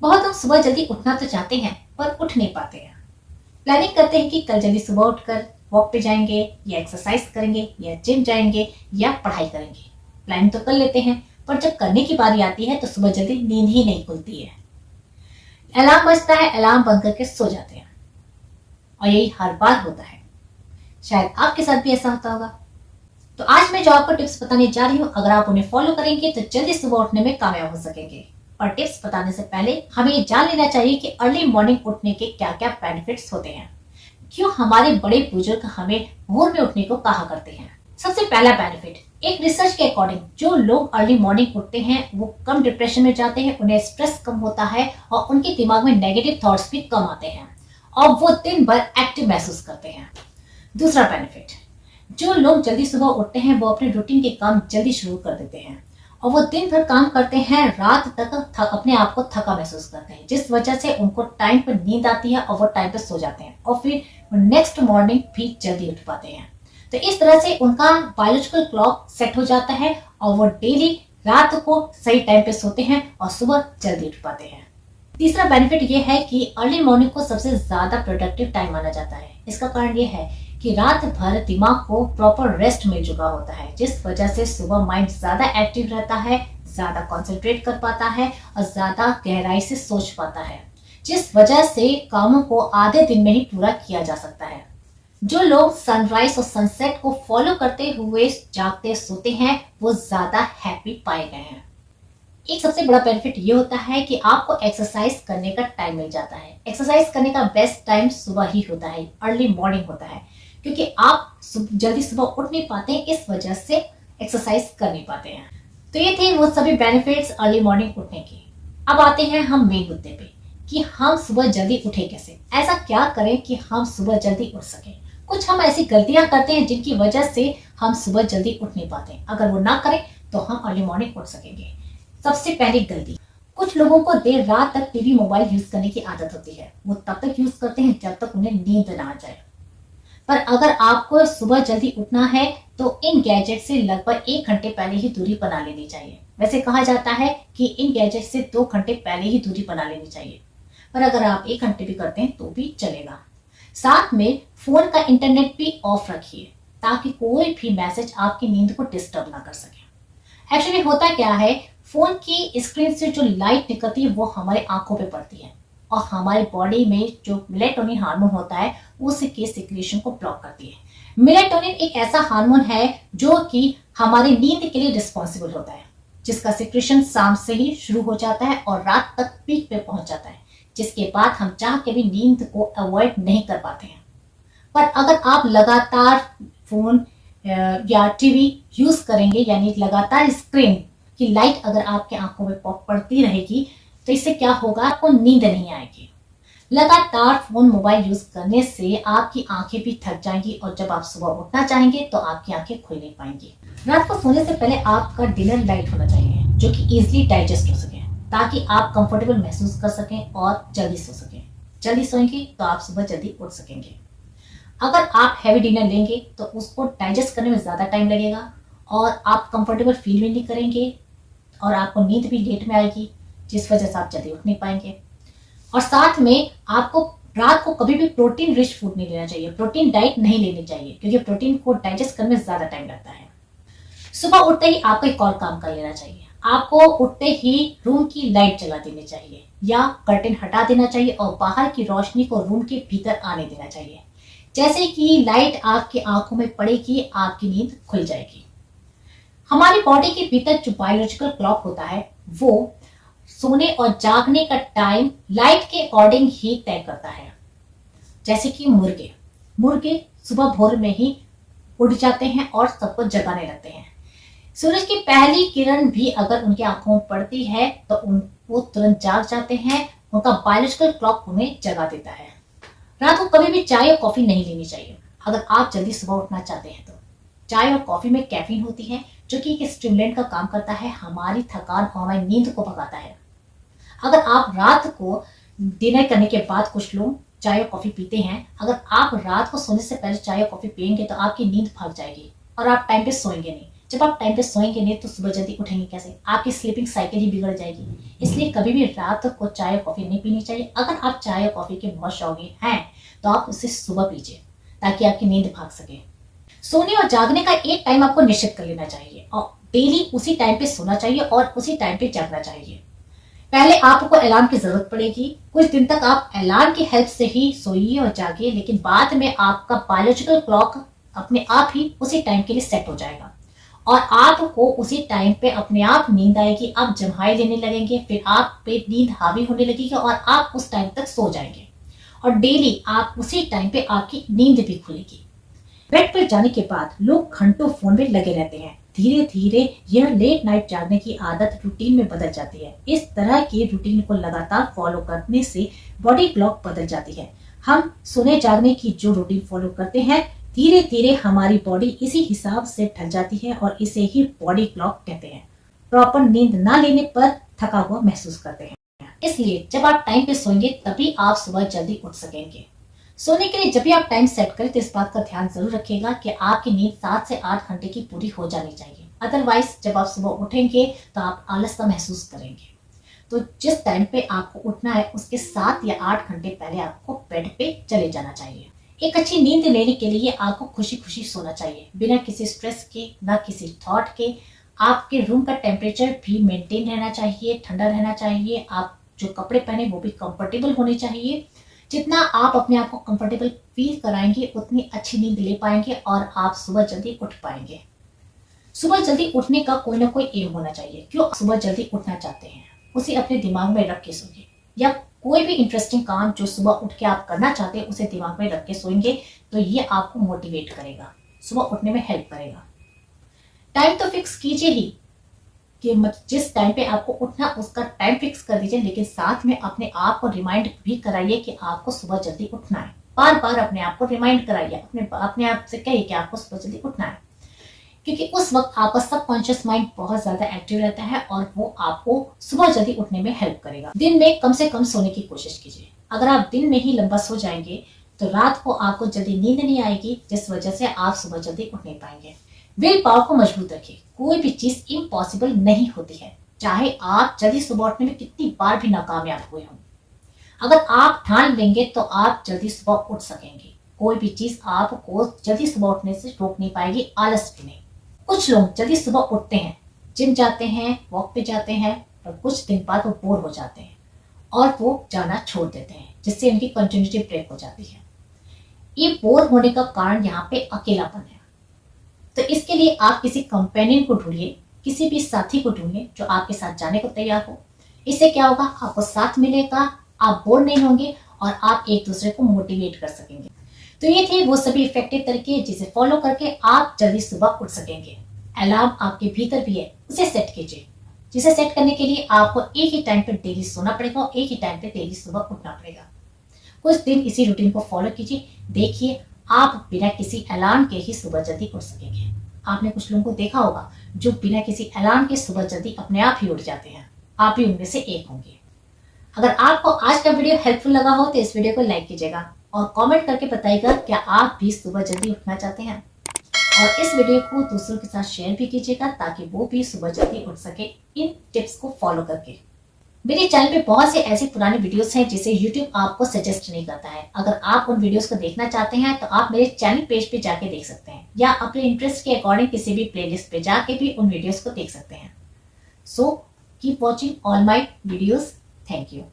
बहुत हम सुबह जल्दी उठना तो चाहते हैं पर उठ नहीं पाते हैं। प्लानिंग करते हैं कि कल जल्दी सुबह उठकर वॉक पे जाएंगे या एक्सरसाइज करेंगे या जिम जाएंगे या पढ़ाई करेंगे। प्लानिंग तो कर लेते हैं पर जब करने की बारी आती है तो सुबह जल्दी नींद ही नहीं खुलती है। अलार्म बजता है, अलार्म बंद करके सो जाते हैं और यही हर बार होता है। शायद आपके साथ भी ऐसा होता होगा। तो आज मैं जो आपको टिप्स बताने जा रही हूँ, अगर आप उन्हें फॉलो करेंगे तो जल्दी सुबह उठने में कामयाब हो सकेंगे। और टिप्स बताने से पहले हमें ये जान लेना चाहिए कि अर्ली मॉर्निंग उठने के क्या क्या बेनिफिट्स होते हैं, क्यों हमारे बड़े बुजुर्ग हमें भोर में उठने को कहा करते हैं। सबसे पहला बेनिफिट, एक रिसर्च के अकॉर्डिंग जो लोग अर्ली मॉर्निंग उठते हैं वो कम डिप्रेशन में जाते हैं, उन्हें स्ट्रेस कम होता है और उनके दिमाग में नेगेटिव थॉट्स भी कम आते हैं और वो दिन भर एक्टिव महसूस करते हैं। दूसरा बेनिफिट, जो लोग जल्दी सुबह उठते हैं वो अपने रूटीन के काम जल्दी शुरू कर देते हैं और वो दिन भर काम करते हैं, रात तक अपने आप को थका महसूस करते हैं, जिस वजह से उनको टाइम पर नींद आती है और वो टाइम पर सो जाते हैं और फिर नेक्स्ट मॉर्निंग भी जल्दी उठ पाते हैं। तो इस तरह से उनका बायोलॉजिकल क्लॉक सेट हो जाता है और वो डेली रात को सही टाइम पे सोते हैं और सुबह जल्दी उठ पाते हैं। तीसरा बेनिफिट ये है कि अर्ली मॉर्निंग को सबसे ज्यादा प्रोडक्टिव टाइम माना जाता है। इसका कारण ये है कि रात भर दिमाग को प्रॉपर रेस्ट मिल चुका होता है, जिस वजह से सुबह माइंड ज्यादा एक्टिव रहता है, ज्यादा कंसंट्रेट कर पाता है और ज्यादा गहराई से सोच पाता है, जिस वजह से कामों को आधे दिन में ही पूरा किया जा सकता है। जो लोग सनराइज और सनसेट को फॉलो करते हुए जागते सोते हैं वो ज्यादा हैप्पी पाए गए हैं। एक सबसे बड़ा बेनिफिट ये होता है कि आपको एक्सरसाइज करने का टाइम मिल जाता है। एक्सरसाइज करने का बेस्ट टाइम सुबह ही होता है, अर्ली मॉर्निंग होता है, क्योंकि आप जल्दी सुबह उठ नहीं पाते हैं, इस वजह से एक्सरसाइज कर नहीं पाते हैं। तो ये थे वो सभी बेनिफिट्स अर्ली मॉर्निंग उठने के। अब आते हैं हम मेन मुद्दे पे कि हम सुबह जल्दी उठे कैसे, ऐसा क्या करें कि हम सुबह जल्दी उठ सकें। कुछ हम ऐसी गलतियां करते हैं जिनकी वजह से हम सुबह जल्दी उठ नहीं पाते, अगर वो ना करें तो हम अर्ली मॉर्निंग उठ सकेंगे। सबसे पहली गलती, कुछ लोगों को देर रात तक टीवी मोबाइल यूज करने की आदत होती है। वो तब तक यूज करते हैं जब तक उन्हें नींद ना आ जाए। पर अगर आपको सुबह जल्दी उठना है तो इन गैजेट से लगभग 1 घंटे पहले ही दूरी बना लेनी चाहिए। वैसे कहा जाता है कि इन गैजेट से 2 घंटे पहले ही दूरी बना लेनी चाहिए, पर अगर आप 1 घंटे भी करते हैं तो भी चलेगा। साथ में फोन का इंटरनेट भी ऑफ रखिए ताकि कोई भी मैसेज आपकी नींद को डिस्टर्ब ना कर सके। एक्चुअली होता क्या है, फोन की स्क्रीन से जो लाइट निकलती है वो हमारे आंखों पे पड़ती है और हमारी बॉडी में जो मेलेटोनिन हार्मोन होता है उसके सिक्रेशन को ब्लॉक करती है। मेलेटोनिन एक ऐसा हार्मोन है जो कि हमारी नींद के लिए रिस्पॉन्सिबल होता है, जिसका सिक्रेशन शाम से ही शुरू हो जाता है और रात तक पीक पे पहुंच जाता है, जिसके बाद हम चाह के भी नींद को अवॉइड नहीं कर पाते हैं। पर अगर आप लगातार फोन या टीवी यूज करेंगे, यानी लगातार स्क्रीन की लाइट अगर आपके आंखों में पड़ती रहेगी तो इससे क्या होगा, आपको नींद नहीं आएगी। लगातार फोन मोबाइल यूज करने से आपकी आंखें भी थक जाएंगी और जब आप सुबह उठना चाहेंगे तो आपकी आंखें खुल नहीं पाएंगी। रात को सोने से पहले आपका डिनर लाइट होना चाहिए जो कि इजिली डाइजेस्ट हो सके, ताकि आप कंफर्टेबल महसूस कर सकें और जल्दी सो सकें। जल्दी सोएंगे तो आप सुबह जल्दी उठ सकेंगे। अगर आप हैवी डिनर लेंगे तो उसको डाइजेस्ट करने में ज्यादा टाइम लगेगा और आप कंफर्टेबल फील भी नहीं करेंगे और आपको नींद भी लेट में आएगी, जिस वजह से आप जल्दी उठ नहीं पाएंगे। और साथ में आपको रात को कभी भी प्रोटीन रिच फूड नहीं लेना चाहिए, प्रोटीन डाइट नहीं लेनी चाहिए, क्योंकि प्रोटीन को डाइजेस्ट करने में ज्यादा टाइम लगता है। सुबह उठते ही आपको एक और काम कर लेना चाहिए। आपको उठते ही रूम की लाइट जला देनी चाहिए या कर्टेन हटा देना चाहिए और बाहर की रोशनी को रूम के भीतर आने देना चाहिए। जैसे कि लाइट आपकी आंखों में पड़ेगी, आपकी नींद खुल जाएगी। हमारी बॉडी के भीतर जो बायोलॉजिकल क्लॉक होता है वो सोने और जागने का टाइम लाइट के अकॉर्डिंग ही तय करता है। जैसे कि मुर्गे सुबह भोर में ही उठ जाते हैं और सबको जगाने लगते हैं। सूरज की पहली किरण भी अगर उनकी आंखों में पड़ती है तो वो तुरंत जाग जाते हैं, उनका बायोलॉजिकल क्लॉक उन्हें जगा देता है। रात को कभी भी चाय और कॉफी नहीं लेनी चाहिए अगर आप जल्दी सुबह उठना चाहते हैं तो। चाय और कॉफी में कैफीन होती है जो कि एक स्टिमुलेंट का काम करता है, हमारी थकान और हमारी नींद को भगाता है। अगर आप रात को डिनर करने के बाद कुछ लोग चाय और कॉफी पीते हैं, अगर आप रात को सोने से पहले चाय और कॉफी पियेंगे तो आपकी नींद भाग जाएगी और आप टाइम पे सोएंगे नहीं, जब आप टाइम पे सोएंगे नहीं तो सुबह जल्दी उठेंगे कैसे? आपकी स्लीपिंग साइकिल ही बिगड़ जाएगी। इसलिए कभी भी रात को चाय कॉफी नहीं पीनी चाहिए। अगर आप चाय कॉफी के बहुत शौकीन हैं तो आप उसे सुबह पीजिए ताकि आपकी नींद भाग सके। सोने और जागने का एक टाइम आपको निश्चित कर लेना चाहिए और डेली उसी टाइम पे सोना चाहिए और उसी टाइम पे जागना चाहिए। पहले आपको अलार्म की जरूरत पड़ेगी। कुछ दिन तक आप अलार्म की हेल्प से ही सोइए और जागिए, लेकिन बाद में आपका बायोलॉजिकल क्लॉक अपने आप ही उसी टाइम के लिए सेट हो जाएगा और आपको उसी टाइम पे अपने आप नींद आएगी। आप जम्हाई लेने लगेंगे, फिर आप पे नींद हावी होने लगेगी और आप उस टाइम तक सो जाएंगे और डेली आप उसी टाइम पे आपकी नींद भी खुलेगी। बेड पर जाने के बाद लोग घंटों फोन में लगे रहते हैं। धीरे धीरे यह लेट नाइट जागने की आदत रूटीन में बदल जाती है। इस तरह की रूटीन को लगातार फॉलो करने से बॉडी क्लॉक बदल जाती है। हम सोने जागने की जो रूटीन फॉलो करते हैं, धीरे धीरे हमारी बॉडी इसी हिसाब से ढल जाती है और इसे ही बॉडी क्लॉक कहते हैं। प्रॉपर नींद ना लेने पर थका हुआ महसूस करते हैं। इसलिए जब आप टाइम पे सोएंगे तभी आप सुबह जल्दी उठ सकेंगे। सोने के लिए जब भी आप टाइम सेट करें तो इस बात का ध्यान जरूर रखिएगा कि आपकी नींद 7 से 8 घंटे की पूरी हो जानी चाहिए। अदरवाइज जब आप सुबह उठेंगे तो आप आलस का महसूस करेंगे। तो जिस टाइम पे आपको उठना है उसके 7 या 8 घंटे पहले आपको बेड पे चले जाना चाहिए। एक अच्छी नींद लेने के लिए आपको खुशी खुशी सोना चाहिए, बिना किसी स्ट्रेस के, ना किसी थॉट के। आपके रूम का टेम्परेचर भी मेंटेन रहना चाहिए, ठंडा रहना चाहिए। आप जो कपड़े पहने वो भी कंफर्टेबल होने चाहिए। जितना आप अपने आप को कंफर्टेबल फील कराएंगे उतनी अच्छी नींद ले पाएंगे और आप सुबह जल्दी उठ पाएंगे। सुबह जल्दी उठने का कोई ना कोई एम होना चाहिए। क्यों सुबह जल्दी उठना चाहते हैं उसे अपने दिमाग में रख के सोइए, या कोई भी इंटरेस्टिंग काम जो सुबह उठ के आप करना चाहते हैं उसे दिमाग में रख के सोएंगे तो ये आपको मोटिवेट करेगा, सुबह उठने में हेल्प करेगा। टाइम तो फिक्स कीजिए ही कि जिस टाइम पे आपको उठना उसका टाइम फिक्स कर दीजिए, लेकिन साथ में अपने आप को रिमाइंड भी कराइए कि आपको सुबह जल्दी उठना है। बार बार अपने आप को रिमाइंड कराइए, अपने आप से कहिए कि आपको सुबह जल्दी उठना है, क्योंकि उस वक्त आपका सबकॉन्शियस माइंड बहुत ज्यादा एक्टिव रहता है और वो आपको सुबह जल्दी उठने में हेल्प करेगा। दिन में कम से कम सोने की कोशिश कीजिए। अगर आप दिन में ही लंबा सो जाएंगे तो रात को आपको जल्दी नींद नहीं आएगी, जिस वजह से आप सुबह जल्दी उठ नहीं पाएंगे। विल पावर को मजबूत रखिए। कोई भी चीज इम्पॉसिबल नहीं होती है, चाहे आप जल्दी सुबह उठने में कितनी बार भी नाकामयाब हुए हों। अगर आप ठान लेंगे तो आप जल्दी सुबह उठ सकेंगे। कोई भी चीज आपको जल्दी सुबह उठने से रोक नहीं पाएगी, आलस भी नहीं। कुछ लोग जल्दी सुबह उठते हैं, जिम जाते हैं, वॉक पे जाते हैं, और कुछ दिन बाद वो बोर हो जाते हैं और वो जाना छोड़ देते हैं, जिससे उनकी कंटिन्यूटी ब्रेक हो जाती है। ये बोर होने का कारण यहाँ पे अकेलापन है। तो इसके लिए आप किसी कंपेनियन को ढूंढिए, किसी भी साथी को ढूंढिए जो आपके साथ जाने को तैयार हो। इससे क्या होगा, आपको साथ मिलेगा, आप बोर नहीं होंगे और आप एक दूसरे को मोटिवेट कर सकेंगे। तो ये थे वो सभी इफेक्टिव तरीके जिसे फॉलो करके आप जल्दी सुबह उठ सकेंगे। अलार्म आपके भीतर भी है, उसे सेट कीजिए, जिसे सेट करने के लिए आपको एक ही टाइम पे डेली सोना पड़ेगा और एक ही टाइम पे डेली सुबह उठना पड़ेगा। कुछ दिन इसी रूटीन को फॉलो कीजिए, देखिए आप बिना किसी अलार्म के ही सुबह जल्दी उठ सकेंगे। आपने कुछ लोगों को देखा होगा जो बिना किसी अलार्म के सुबह जल्दी अपने आप ही उठ जाते हैं, आप भी उनमें से एक होंगे। अगर आपको आज का वीडियो हेल्पफुल लगा हो तो इस वीडियो को लाइक कीजिएगा और कमेंट करके बताइएगा क्या आप भी सुबह जल्दी उठना चाहते हैं, और इस वीडियो को दूसरों के साथ शेयर भी कीजिएगा ताकि वो भी सुबह जल्दी उठ सके इन टिप्स को फॉलो करके। मेरे चैनल पे बहुत से ऐसे पुराने वीडियोस हैं जिसे YouTube आपको सजेस्ट नहीं करता है। अगर आप उन वीडियोस को देखना चाहते हैं तो आप मेरे चैनल पेज पे जाके देख सकते हैं, या अपने इंटरेस्ट के अकॉर्डिंग किसी भी प्लेलिस्ट पे जाके भी उन वीडियोस को देख सकते हैं। So keep watching all my videos. Thank you.